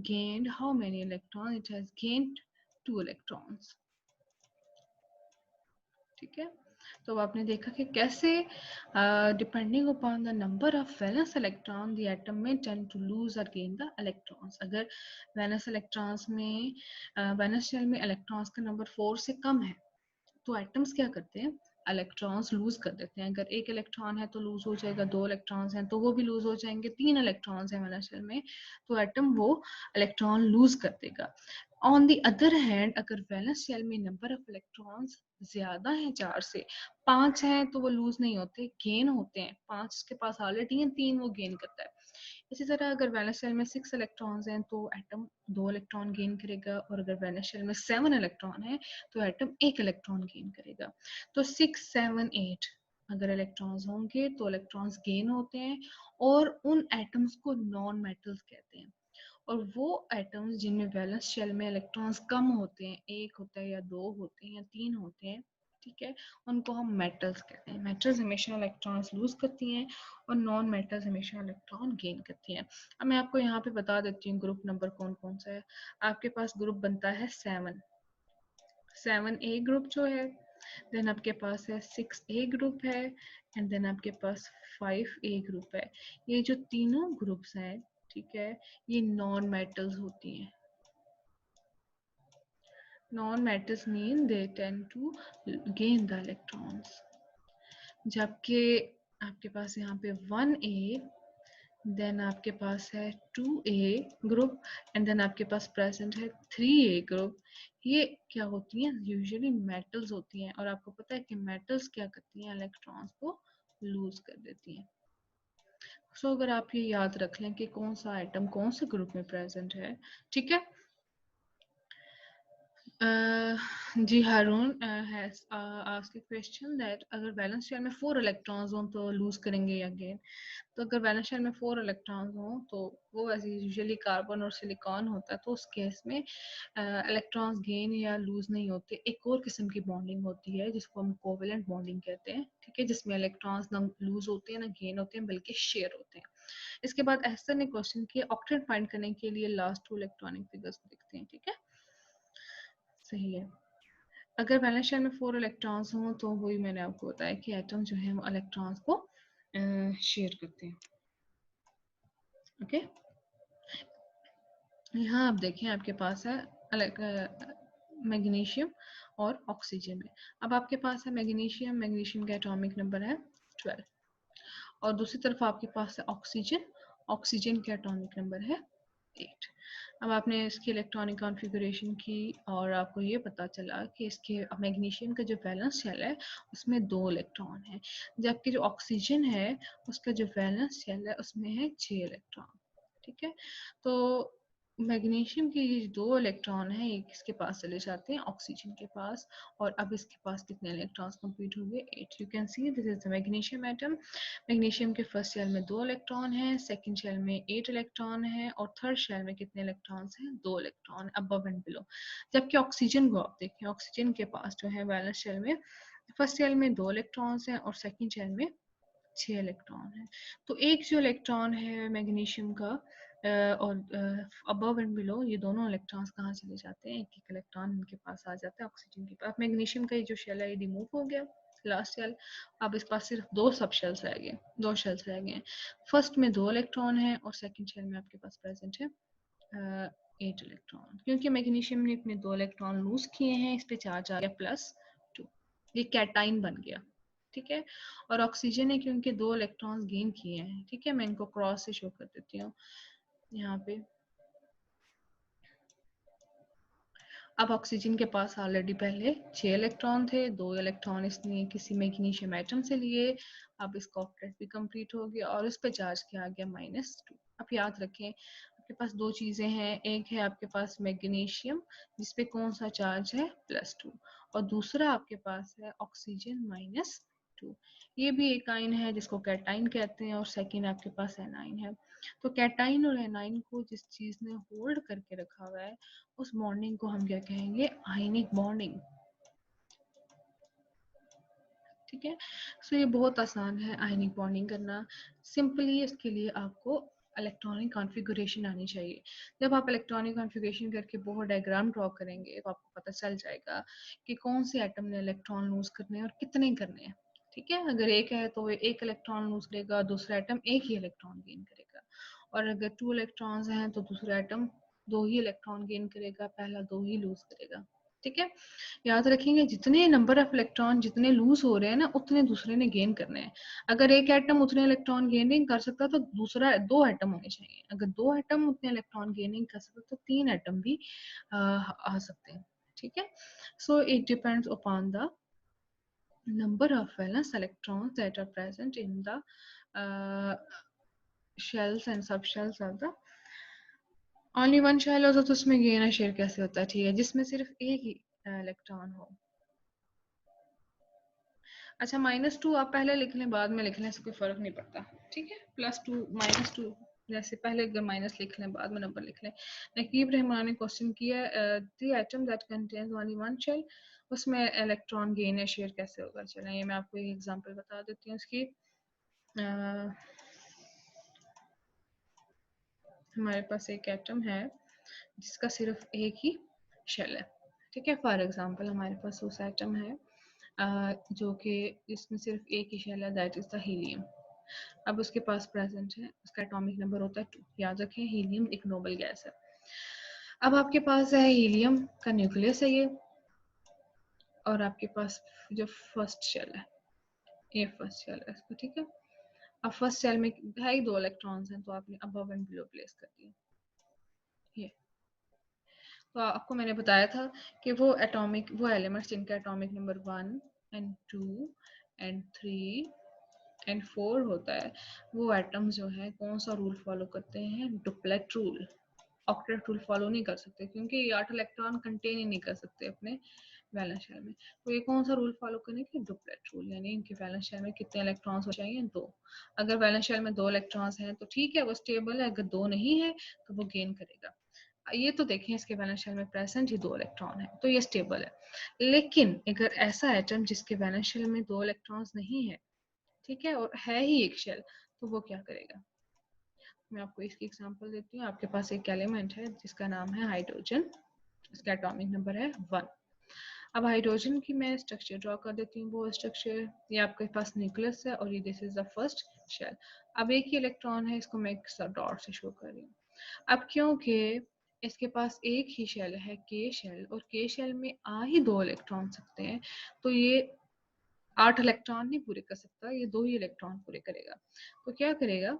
S1: gained how many electrons, it has gained 2 electrons, ठीक है। तो आपने देखा कि कैसे depending upon the number of valence electron the atom में टेंड टू लूज और गेन द इलेक्ट्रॉन्स। अगर वैलेंस इलेक्ट्रॉन्स में वैलेंस शेल में इलेक्ट्रॉन्स का नंबर 4 से कम है तो एटम्स क्या करते हैं, इलेक्ट्रॉन्स लूज कर देते हैं। अगर 1 इलेक्ट्रॉन है तो लूज हो जाएगा, 2 इलेक्ट्रॉन्स हैं तो वो भी लूज हो जाएंगे, 3 इलेक्ट्रॉन्स हैं वैलेंस शेल में तो एटम वो इलेक्ट्रॉन लूज कर देगा। ऑन दी अदर हैंड अगर वैलेंस शेल में नंबर ऑफ इलेक्ट्रॉन्स ज्यादा है 4 से, 5 हैं तो वो लूज नहीं होते, गेन होते हैं। 5 के पास ऑलरेडी है, 3 वो गेन करता है। इसी तरह अगर वैलेंस शेल में 6 इलेक्ट्रॉन्स हैं तो एटम 2 इलेक्ट्रॉन गेन करेगा, और अगर वैलेंस शेल में 7 इलेक्ट्रॉन है तो एटम 1 इलेक्ट्रॉन गेन करेगा। तो 6 7 8 अगर इलेक्ट्रॉन्स होंगे तो इलेक्ट्रॉन्स गेन होते हैं, और उन एटम्स को नॉन मेटल्स कहते हैं। और वो एटम्स जिनमें वैलेंस शेल में इलेक्ट्रॉन्स कम होते हैं, 1 होता है या 2 होते हैं या 3 होते हैं, ठीक है, उनको हम मेटल्स कहते हैं। मेटल्स हमेशा इलेक्ट्रॉन्स लूज करती हैं और नॉन मेटल्स हमेशा इलेक्ट्रॉन गेन करती हैं। अब मैं आपको यहाँ पे बता देती हूँ ग्रुप नंबर कौन कौन सा है। आपके पास ग्रुप बनता है 7A ग्रुप जो है, देन आपके पास है 6A ग्रुप है, एंड देन आपके पास 5A ग्रुप है। ये जो तीनों ग्रुप्स हैं, ठीक है, ये नॉन मेटल्स होती हैं। Non metals mean they tend to gain the electrons, जबकि आपके पास यहाँ पे 1A, देन आपके पास है 2A ग्रुप, एंड देन आपके पास प्रेजेंट है 3A ग्रुप। ये क्या होती हैं, यूजुअली मेटल्स होती हैं, और आपको पता है कि मेटल्स क्या करती हैं, इलेक्ट्रॉन्स को लूज कर देती हैं। सो अगर आप ये याद रख लें कि कौन सा आइटम कौन से ग्रुप में प्रेजेंट है, ठीक है। जी Haroon has asked a question that अगर वैलेंस शेल में 4 इलेक्ट्रॉन्स हों तो लूज करेंगे या गेन। तो अगर वैलेंस शेल में 4 इलेक्ट्रॉन्स हों तो वो ऐसे यूजुअली कार्बन और सिलिकॉन होता है, तो उस केस में इलेक्ट्रॉन्स गेन या लूज नहीं होते। एक और किस्म की बॉन्डिंग होती है जिसको हम कोवेलेंट बॉन्डिंग कहते हैं, ठीक है, जिसमें इलेक्ट्रॉन्स ना लूज होते हैं ना गेन होते हैं बल्कि शेयर होते हैं। इसके बाद एहसन ने क्वेश्चन किया ऑक्टेट फाइंड करने के लिए लास्ट 2 इलेक्ट्रॉनिक फिगर्स देखते हैं, ठीक है, सही है। अगर वैलेंस शेल में 4 इलेक्ट्रॉन्स हों तो वही मैंने आपको बताया कि एटम जो है वो इलेक्ट्रॉन्स को शेयर करते हैं, ओके। यहाँ आप देखें आपके पास है मैग्नीशियम और ऑक्सीजन में। अब आपके पास है मैग्नीशियम, मैग्नीशियम का एटॉमिक नंबर है 12, और दूसरी तरफ आपके पास है ऑक्सीजन, ऑक्सीजन का एटॉमिक नंबर है 8। अब आपने इसकी इलेक्ट्रॉनिक कॉन्फ़िगरेशन की और आपको ये पता चला कि इसके मैग्नीशियम का जो वैलेंस शेल है उसमें 2 इलेक्ट्रॉन है, जबकि जो ऑक्सीजन है उसका जो वैलेंस शेल है उसमें है 6 इलेक्ट्रॉन, ठीक है। तो मैग्नीशियम के ये 2 इलेक्ट्रॉन हैं, एक इसके पास चले जाते हैं ऑक्सीजन के पास, और अब इसके पास कितने इलेक्ट्रॉन्स कंप्लीट हो गए? 8। You can see this is the magnesium atom. Magnesium के फर्स्ट शेल में 2 इलेक्ट्रॉन हैं, सेकंड शेल में 8 इलेक्ट्रॉन हैं, और थर्ड शेल में कितने इलेक्ट्रॉन्स हैं? 2 इलेक्ट्रॉन अबव एंड बिलो। जबकि ऑक्सीजन को आप देखें, ऑक्सीजन के पास जो है वैलेंस शेल में फर्स्ट शेल में 2 इलेक्ट्रॉन्स हैं और सेकंड शेल में 6 इलेक्ट्रॉन है। तो एक जो इलेक्ट्रॉन है मैग्नीशियम का और अबव एंड बिलो, ये दोनों इलेक्ट्रॉन्स कहाँ चले जाते हैं? एक एक इलेक्ट्रॉन इनके पास आ जाता है ऑक्सीजन के पास। मैग्नीशियम का ये जो शेल है ये रिमूव हो गया, लास्ट शेल। अब इस पास सिर्फ 2 सब शेल्स रह गए, 2 शेल्स रह गए हैं। फर्स्ट में 2 इलेक्ट्रॉन है और सेकंड शेल में आपके पास प्रेजेंट है 8 इलेक्ट्रॉन। क्योंकि मैग्नीशियम ने अपने 2 इलेक्ट्रॉन लूज किए हैं, इस पे चार्ज आ गया +2, ये कैटाइन बन गया, ठीक है। और ऑक्सीजन ने क्योंकि 2 इलेक्ट्रॉन्स गेन किए हैं, ठीक है, मैं इनको क्रॉस से शो कर देती हूँ यहाँ पे। अब ऑक्सीजन के पास ऑलरेडी पहले 6 इलेक्ट्रॉन थे, 2 इलेक्ट्रॉन इसने किसी मैग्नीशियम एटम से लिए। अब इसका ऑक्टेट भी कंप्लीट हो गया और इस पे चार्ज किया गया -2। अब याद रखें आपके पास 2 चीजें हैं, एक है आपके पास मैग्नीशियम जिसपे कौन सा चार्ज है? +2, और दूसरा आपके पास है ऑक्सीजन -2। ये भी एक आयन है जिसको कैटाइन कहते हैं, और सेकेंड आपके पास एनाइन है। तो कैटाइन और एनाइन को जिस चीज ने होल्ड करके रखा हुआ है उस बॉन्डिंग को हम क्या कहेंगे? आयनिक बॉन्डिंग, ठीक है। सो ये बहुत आसान है आयनिक बॉन्डिंग करना। सिंपली इसके लिए आपको इलेक्ट्रॉनिक कॉन्फ़िगरेशन आनी चाहिए। जब आप इलेक्ट्रॉनिक कॉन्फ़िगरेशन करके बोहर डायग्राम ड्रॉ करेंगे तो आपको पता चल जाएगा कि कौन से एटम ने इलेक्ट्रॉन लूज करने हैं और कितने करने हैं, ठीक है। अगर एक है तो एक इलेक्ट्रॉन लूज करेगा, दूसरा एटम एक ही इलेक्ट्रॉन गेन करेगा। और अगर 2 इलेक्ट्रॉन्स हैं तो दूसरा एटम 2 ही इलेक्ट्रॉन गेन करेगा, पहला 2 ही लूज करेगा, ठीक है। याद रखेंगे जितने नंबर ऑफ इलेक्ट्रॉन जितने लूज हो रहे हैं ना, उतने दूसरे ने गेन करने हैं। अगर एक एटम उतने इलेक्ट्रॉन गेन नहीं कर सकता तो दूसरा 2 एटम होने चाहिए। अगर 2 एटम उतने इलेक्ट्रॉन गेन नहीं कर सकता तो 3 एटम भी आ सकते हैं, ठीक है। So it depends upon the number of valence electrons that are present in the shells and subshells of the only one shell हो तो उसमें गेन और शेयर कैसे होता है? ठीक है, जिसमें सिर्फ एक ही इलेक्ट्रॉन हो। अच्छा, -2 आप पहले लिख लें बाद में लिख लें, इससे कोई फर्क नहीं पड़ता, ठीक है। +2 -2 जैसे पहले अगर माइनस लिख लें बाद में नंबर लिख लें। नकीब रहमान ने क्वेश्चन किया the atom that contains only one shell, उसमें इलेक्ट्रॉन गेन या शेयर कैसे होगा? चलें ये मैं आपको एक एग्जांपल बता देती हूँ उसकी। हमारे पास एक एटम है जिसका सिर्फ एक ही शेल है, ठीक है। फॉर एग्जांपल हमारे पास उस एटम है जो कि इसमें सिर्फ एक ही शेल है, दैट इज द हीलियम। अब उसके पास प्रेजेंट है, उसका एटॉमिक नंबर होता है 2। याद रखें हीलियम एक नोबल गैस है। अब आपके पास है हीलियम का न्यूक्लियस है ये, और आपके पास जो फर्स्ट शेल है, ये फर्स्ट शेल है इसका, ठीक है। अब फर्स्ट शेल में है ही 2 इलेक्ट्रॉन्स हैं, तो आपने अबव एंड बिलो प्लेस कर दिया ये। तो आपको मैंने बताया था कि वो एलिमेंट्स जिनका atomic number 1 and 2 and 3 and 4 होता है, वो एटम्स जो है कौन सा रूल फॉलो करते हैं? Duplet rule. Octet rule follow नहीं कर सकते क्योंकि ये 8 इलेक्ट्रॉन कंटेन ही नहीं कर सकते अपने वैलेंस शेल में। तो ये कौन सा रूल फॉलो करेंगे? डुप्लेट रूल, यानी इनके वैलेंस शेल में कितने इलेक्ट्रॉन्स हो चाहिए? 2। अगर वैलेंस शेल में 2 इलेक्ट्रॉन्स हैं तो ठीक है, वो स्टेबल है। अगर 2 नहीं है तो वो गेन करेगा। ये तो देखें इसके वैलेंस शेल में प्रेजेंट ही 2 इलेक्ट्रॉन है, तो ये स्टेबल है। लेकिन अगर ऐसा एटम जिसके वैलेंस शेल में 2 इलेक्ट्रॉन्स नहीं है, ठीक है, और है ही एक शेल, तो वो क्या करेगा? मैं आपको इसकी एग्जांपल देती हूँ। आपके पास एक एलिमेंट है जिसका नाम है हाइड्रोजन, इसका एटॉमिक नंबर है 1। अब हाइड्रोजन की मैं स्ट्रक्चर ड्रॉ कर देती हूँ। वो स्ट्रक्चर, ये आपके पास न्यूक्लियस है और ये this is the first shell. अब एक ही इलेक्ट्रॉन है, इसको मैं एक डॉट से शो कर रही हूँ। अब क्योंकि इसके पास एक ही शेल है, के शेल, और के शेल में आ ही 2 इलेक्ट्रॉन सकते हैं, तो ये 8 इलेक्ट्रॉन नहीं पूरे कर सकता, ये 2 ही इलेक्ट्रॉन पूरे करेगा। तो क्या करेगा?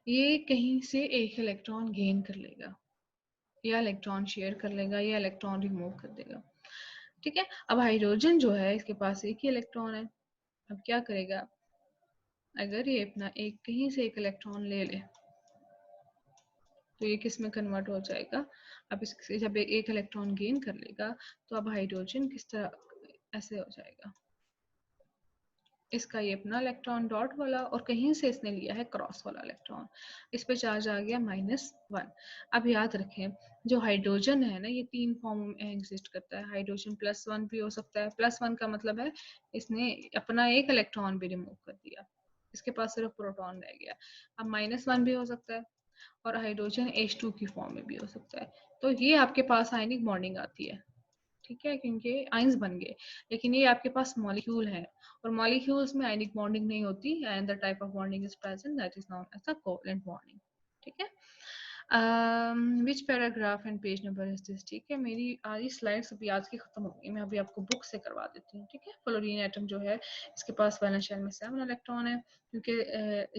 S1: ये कहीं से एक इलेक्ट्रॉन गेन कर लेगा, या इलेक्ट्रॉन शेयर कर लेगा, या इलेक्ट्रॉन रिमूव कर देगा, ठीक है। अब हाइड्रोजन जो है इसके पास एक ही इलेक्ट्रॉन है। अब क्या करेगा? अगर ये अपना एक कहीं से एक इलेक्ट्रॉन ले ले तो ये किस में कन्वर्ट हो जाएगा, अब इससे जब एक इलेक्ट्रॉन गेन कर लेगा तो अब हाइड्रोजन किस तरह ऐसे हो जाएगा, इसका ये अपना इलेक्ट्रॉन डॉट वाला और कहीं से इसने लिया है क्रॉस वाला इलेक्ट्रॉन, इस पे चार्ज आ गया -1। अब याद रखें जो हाइड्रोजन है ना ये 3 फॉर्म में एग्जिस्ट करता है, हाइड्रोजन +1 भी हो सकता है, +1 का मतलब है इसने अपना एक इलेक्ट्रॉन भी रिमूव कर दिया, इसके पास सिर्फ प्रोटॉन रह गया। अब -1 भी हो सकता है और हाइड्रोजन H2 की फॉर्म में भी हो सकता है, तो ये आपके पास आयनिक बॉन्डिंग आती है, ठीक है, क्योंकि आइंस बन गए। लेकिन ये आपके पास मॉलिक्यूल है और मॉलिक्यूल्स में आयनिक बॉन्डिंग नहीं होती and the type of bonding is present that is known as the covalent bonding, ठीक है। Which paragraph and page number is this, ठीक है। मेरी आधी स्लाइड्स अभी आज की खत्म हो गई, मैं अभी आपको बुक से करवा देती हूँ, ठीक है। फ्लोरीन एटम जो है इसके पास वैलेंस शेल में 7 इलेक्ट्रॉन है, क्योंकि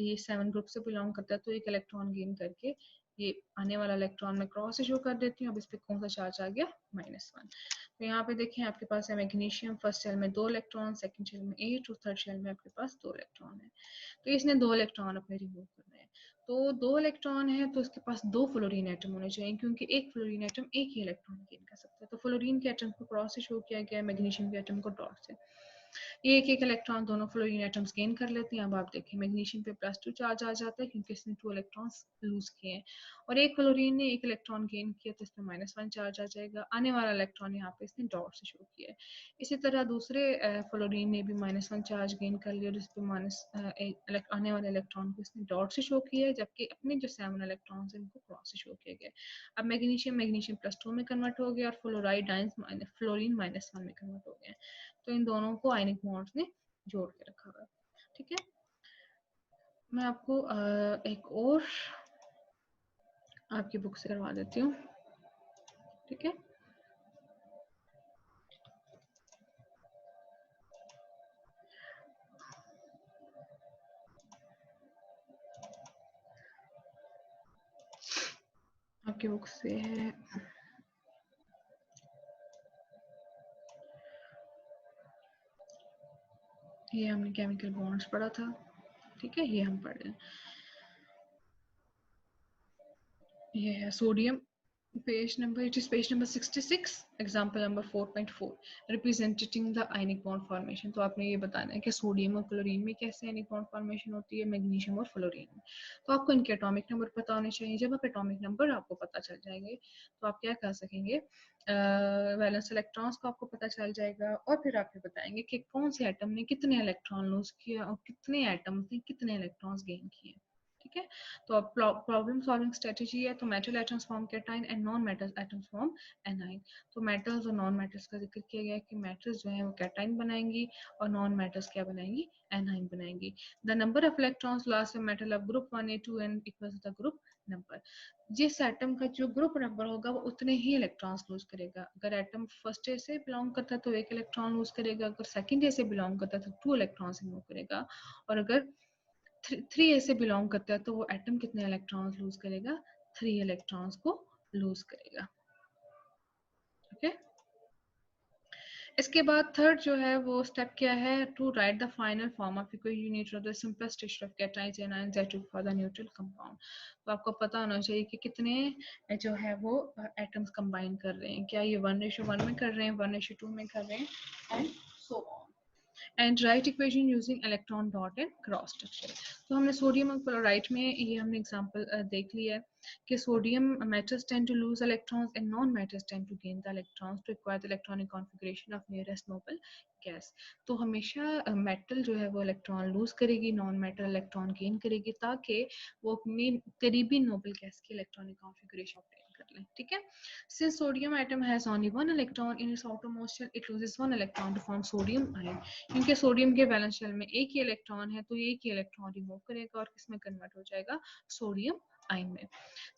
S1: ये 7 ग्रुप से बिलोंग करता है, तो एक इलेक्ट्रॉन गेन करके ये आने वाला इलेक्ट्रॉन में क्रॉस से शो कर देती हूँ। अब इस पे कौन सा चार्ज आ गया, -1। तो यहाँ पे देखें आपके पास है मैग्नीशियम, फर्स्ट शेल में 2 इलेक्ट्रॉन, सेकंड शेल में 8 और थर्ड शेल में आपके पास 2 इलेक्ट्रॉन है। तो इसने 2 इलेक्ट्रॉन अपने रिमूव करने हैं, तो 2 इलेक्ट्रॉन है तो इसके पास 2 फ्लोरीन एटम होने चाहिए, क्योंकि एक फ्लोरीन एटम एक ही इलेक्ट्रॉन गेन कर सकता है। तो फ्लोरीन के एटम को क्रॉस से शो किया गया है, मैग्नीशियम के एटम को डॉट से। एक एक इलेक्ट्रॉन दोनों फ्लोरीन एटम्स गेन कर लेते हैं। अब आप देखिए मैग्नीशियम पे +2 चार्ज आ जाता है क्योंकि इसने 2 इलेक्ट्रॉन्स लूज किए हैं, और एक फ्लोरीन ने एक इलेक्ट्रॉन गेन किया तो इसमें -1 चार्ज आ जाएगा। आने वाला इलेक्ट्रॉन यहाँ पे इसने डॉट से शो किया है। इसी तरह दूसरे फ्लोरीन ने भी -1 चार्ज गेन कर लिया और इस पे आने वाले इलेक्ट्रॉन को इसने डॉट से शो किया है, जबकि अपने जो 7 इलेक्ट्रॉन है इनको क्रॉस से शो किया गया। अब मैग्नीशियम +2 में कन्वर्ट हो गया और फ्लोराइड फ्लोरीन -1 में कन्वर्ट हो गया। तो इन दोनों को आयनिक बॉन्ड्स ने जोड़ के रखा हुआ है, ठीक है। मैं आपको एक और आपकी बुक से करवा देती हूँ, ठीक है। आपकी बुक से है, ये हमने केमिकल बॉन्ड्स पढ़ा था, ठीक है, ये हम पढ़ रहे हैं। ये है sodium, page number, it is page number 66, example number 4.4, representing the ionic bond formation. तो आपने ये बताना है कि सोडियम और क्लोरीन में कैसे आयनिक बॉन्ड फॉर्मेशन होती है, मैग्नीशियम और फ्लोरीन में। तो आपको इनके एटॉमिक नंबर पता होने चाहिए। जब आप एटॉमिक नंबर आपको पता चल जाएंगे तो आप क्या कर सकेंगे, वैलेंस इलेक्ट्रॉन्स को आपको पता चल जाएगा और फिर आप ये बताएंगे कि कौन से एटम ने कितने इलेक्ट्रॉन लूज किया और कितने एटम ने कितने इलेक्ट्रॉन्स गेन किए, ठीक है। तो अब प्रॉब्लम सॉल्विंग स्ट्रेटजी है, तो metal atoms form cation and non metal atoms form A9. तो मेटल्स और नॉन मेटल्स का जिक्र किया गया है कि मेटल्स जो है वो कैटाइन बनाएंगी और नॉन मेटल्स क्या बनाएंगी, एनाइन बनाएंगी। The number of electrons last में metal of group 1 A 2 and equals the group number. जिस एटम का जो ग्रुप नंबर होगा वो उतने ही इलेक्ट्रॉन्स लूज करेगा। अगर एटम फर्स्ट ए से बिलोंग करता है तो 1 इलेक्ट्रॉन लूज करेगा, अगर सेकंड ए से बिलोंग करता है तो 2 इलेक्ट्रॉन्स रिमूव करेगा, और अगर 3 ए से बिलोंग करता है तो वो एटम कितने इलेक्ट्रॉन्स लूज करेगा, 3 इलेक्ट्रॉन्स को लूज करेगा, ओके। इसके बाद थर्ड जो है वो स्टेप क्या है, to write the final form of equation you need to the simplest structure of cations anions that for the neutral compound. तो आपको पता होना चाहिए कि कितने जो है वो एटम्स कंबाइन कर रहे हैं, क्या ये 1:1 में कर रहे हैं, 1:2 में कर रहे हैं, and so on. And right equation using electron dot and cross structure. तो हमने सोडियम और क्लोराइड में ये हमने एग्जांपल देख लिया है कि sodium metals tend to lose electrons and non metals tend to gain the electrons to acquire the electronic configuration of nearest noble gas. तो हमेशा मेटल जो है वो इलेक्ट्रॉन लूज करेगी, नॉन मेटल इलेक्ट्रॉन गेन करेगी, ताकि वो अपनी करीबी नोबल गैस की इलेक्ट्रॉनिक कॉन्फ़िगरेशन ऑब्टेन कर लें, ठीक है। Since sodium atom has only one electron in its outermost shell, it loses one electron to form sodium ion. क्योंकि सोडियम के वैलेंस शेल में एक ही इलेक्ट्रॉन है तो ये एक ही इलेक्ट्रॉन रिमूव करेगा और किसमें कन्वर्ट हो जाएगा, सोडियम आयन में।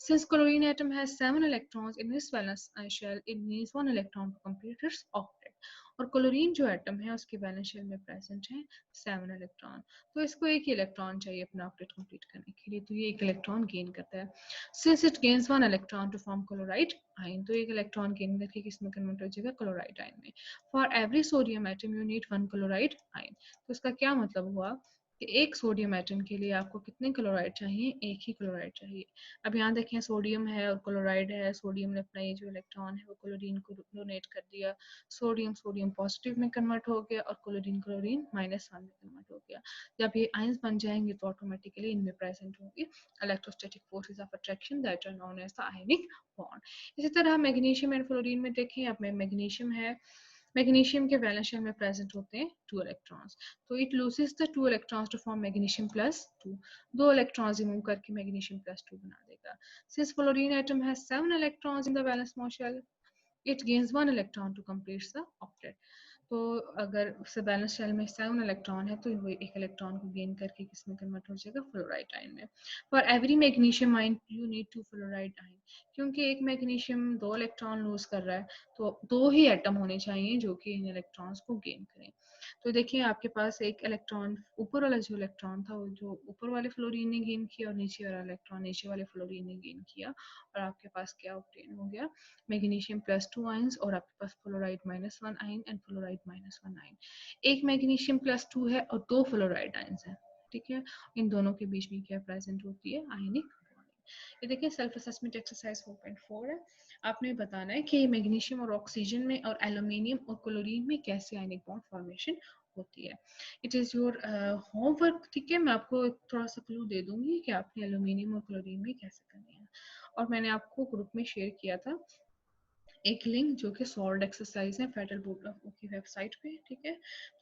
S1: Since chlorine atom has 7 electrons in its valence shell, it needs one electron to complete its octet. और क्लोरीन जो एटम है उसके वैलेंस शेल में प्रेजेंट है 7 इलेक्ट्रॉन, तो इसको एक ही इलेक्ट्रॉन चाहिए अपना ऑक्टेट कंप्लीट करने के लिए, तो ये एक इलेक्ट्रॉन गेन करता है। Since it gains one electron to form chloride ion, तो एक इलेक्ट्रॉन गेन करके किसमें कन्वर्ट हो जाएगा, क्लोराइड आयन में। For every sodium atom you need one chloride ion। तो इसका क्या मतलब हुआ कि एक सोडियम एटम के लिए आपको कितने क्लोराइड चाहिए, एक ही क्लोराइड चाहिए। अब यहाँ देखें सोडियम है और क्लोराइड है, सोडियम ने अपना ये जो इलेक्ट्रॉन है वो क्लोरीन को डोनेट कर दिया, सोडियम सोडियम पॉजिटिव में कन्वर्ट हो गया और क्लोरीन क्लोरीन -1 में कन्वर्ट हो गया। जब ये आयंस बन जाएंगे तो ऑटोमेटिकली इनमें प्रेजेंट होंगे electrostatic forces of attraction that are known as the ionic bond. इसी तरह मैग्नीशियम एंड फ्लोरीन में देखें, अब में मैग्नीशियम है, मैग्नीशियम के वैलेंस शेल में प्रेजेंट होते हैं 2 इलेक्ट्रॉन्स, तो it loses the 2 electrons to form magnesium +2, 2 electrons remove करके मैग्नीशियम +2 बना देगा। Since fluorine atom has 7 electrons in the valence shell, it gains 1 electron to complete the octet। तो अगर उससे बैलेंस शेल में 7 इलेक्ट्रॉन है तो वो एक इलेक्ट्रॉन को गेन करके किसमें कन्वर्ट हो जाएगा, फ्लोराइड आयन में। For every magnesium ion you need 2 fluoride ion, क्योंकि एक मैग्नीशियम 2 इलेक्ट्रॉन लूज कर रहा है तो 2 ही एटम होने चाहिए जो कि इन इलेक्ट्रॉन्स को गेन करें। तो देखिए आपके पास एक इलेक्ट्रॉन, ऊपर वाला जो इलेक्ट्रॉन था वो जो ऊपर वाले फ्लोरीन ने गेन किया, और नीचे वाला इलेक्ट्रॉन नीचे वाले फ्लोरीन ने गेन किया, और आपके पास क्या ऑब्टेन हो गया, मैग्नीशियम +2 आयंस और आपके पास fluoride -1 ion and fluoride -1 ion. एक मैग्नीशियम +2 है और 2 फ्लोराइड आयंस हैं, ठीक है। इन दोनों के बीच में क्या प्रेजेंट होती है, आयनिक बॉन्डिंग। ये देखिए सेल्फ असेसमेंट एक्सरसाइज 4.4 है। आपने बताना है कि मैग्नीशियम और ऑक्सीजन में और एल्यूमिनियम और क्लोरीन में कैसे आयनिक बॉन्ड फॉर्मेशन होती है। इट इज़ योर होमवर्क, ठीक है। मैं आपको थोड़ा सा क्लू दे दूंगी कि आपने एल्यूमिनियम और क्लोरीन में कैसे करनी है, और मैंने आपको ग्रुप में शेयर किया था एक लिंक जो कि सॉल्व एक्सरसाइज है फेडरल बोर्ड की वेबसाइट पे, ठीक है।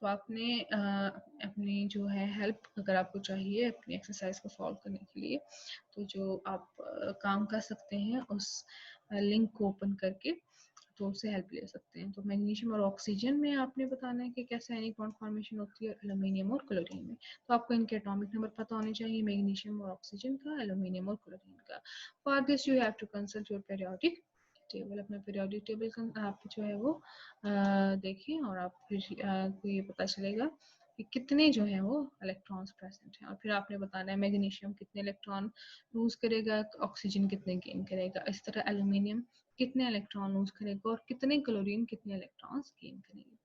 S1: तो आपने अपनी जो है हेल्प अगर आपको चाहिए अपनी एक्सरसाइज को सॉल्व करने के लिए, तो जो आप काम कर सकते हैं उस लिंक को ओपन करके तो उससे हेल्प ले सकते हैं। तो मैग्नीशियम और ऑक्सीजन में आपने बताना है कि कैसे आयनिक बॉन्ड फॉर्मेशन होती है एल्यूमिनियम और क्लोरीन में। तो आपको इनके एटॉमिक नंबर पता होने चाहिए, मैग्नीशियम और ऑक्सीजन का, एल्यूमिनियम और क्लोरीन का। For this you have to consult your periodic table, अपना पीरियोडिक टेबल आप जो है वो देखिए, और आप फिर आपको ये पता चलेगा कि कितने जो है वो इलेक्ट्रॉन्स प्रेजेंट हैं, और फिर आपने बताना है मैग्नीशियम कितने इलेक्ट्रॉन लूज करेगा, ऑक्सीजन कितने गेन करेगा, इस तरह एल्यूमिनियम कितने इलेक्ट्रॉन लूज करेगा और कितने क्लोरीन कितने इलेक्ट्रॉन्स गेन करेंगे,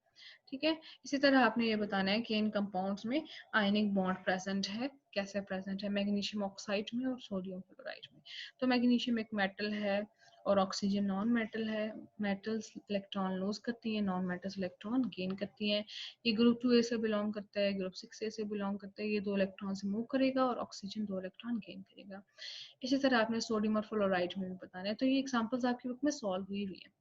S1: ठीक है। इसी तरह आपने ये बताना है कि इन कंपाउंड्स में आयनिक बॉन्ड प्रेजेंट है, कैसे प्रेजेंट है, मैग्नीशियम ऑक्साइड में और सोडियम क्लोराइड में। तो मैग्नीशियम एक मेटल है और ऑक्सीजन नॉन मेटल है। मेटल्स इलेक्ट्रॉन लूज करती हैं, नॉन मेटल्स इलेक्ट्रॉन गेन करती हैं। ये ग्रुप 2A से बिलोंग करता है, ग्रुप 6A से बिलोंग करता है। ये 2 इलेक्ट्रॉन से मूव करेगा और ऑक्सीजन 2 इलेक्ट्रॉन गेन करेगा। इसी तरह आपने सोडियम और फ्लोराइड में भी बताना है। तो ये एग्जांपल्स आपकी बुक में सॉल्व हुई हुई है।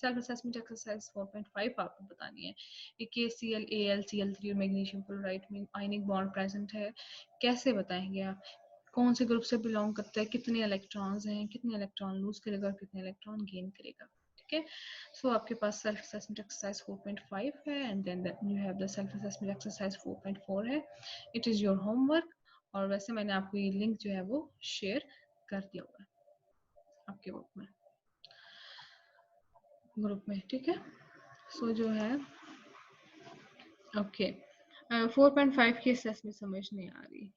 S1: सेल्फ असेसमेंट एक्सरसाइज 4.5 आपको बतानी है कि KCl, Al, Cl3 और मैग्नीशियम क्लोराइड में आयनिक बॉन्ड प्रेजेंट है, कैसे बताएंगे आप, कौन से ग्रुप से बिलोंग करता है, कितने इलेक्ट्रॉन्स हैं, कितने इलेक्ट्रॉन लूज करेगा और कितने इलेक्ट्रॉन गेन करेगा, ठीक है। सो आपके पास सेल्फ असेसमेंट एक्सरसाइज 4.5 है and then you have the self assessment exercise 4.4 है। इट इज योर होमवर्क, और वैसे मैंने आपको ये लिंक जो है वो शेयर कर दिया हुआ है आपके बुक में, ग्रुप में, ठीक है। सो जो है ओके 4.5 की असेसमेंट समझ नहीं आ रही,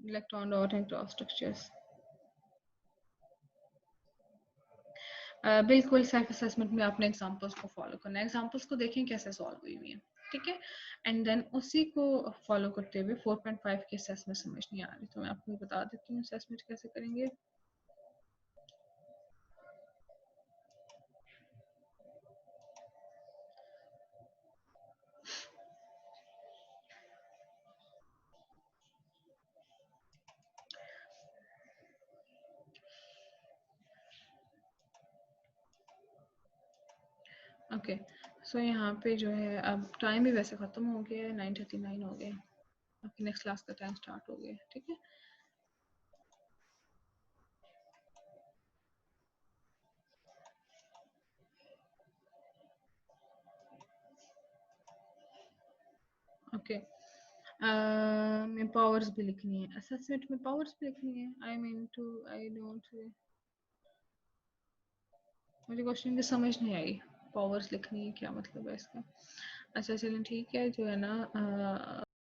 S1: electron dot and cross structures. बिल्कुल सेल्फ असेसमेंट में आपने एग्जांपल्स को फॉलो करना है, एग्जांपल्स को देखें कैसे सॉल्व हुई हुई है, ठीक है। एंड देन उसी को फॉलो करते हुए 4.5 की असेसमेंट समझ नहीं आ रही तो मैं आपको बता देती हूँ असेसमेंट कैसे करेंगे। ओके सो यहाँ पे जो है अब टाइम भी वैसे ख़त्म हो गया है, 9:39 हो गए, आपकी नेक्स्ट क्लास का टाइम स्टार्ट हो गया, ठीक है। ओके मैं पावर्स भी लिखनी है, असेसमेंट में पावर्स भी लिखनी है। आई डोंट, मुझे क्वेश्चन की समझ नहीं आई, पावर्स लिखनी है क्या मतलब है इसका। अच्छा चलें ठीक है, जो है ना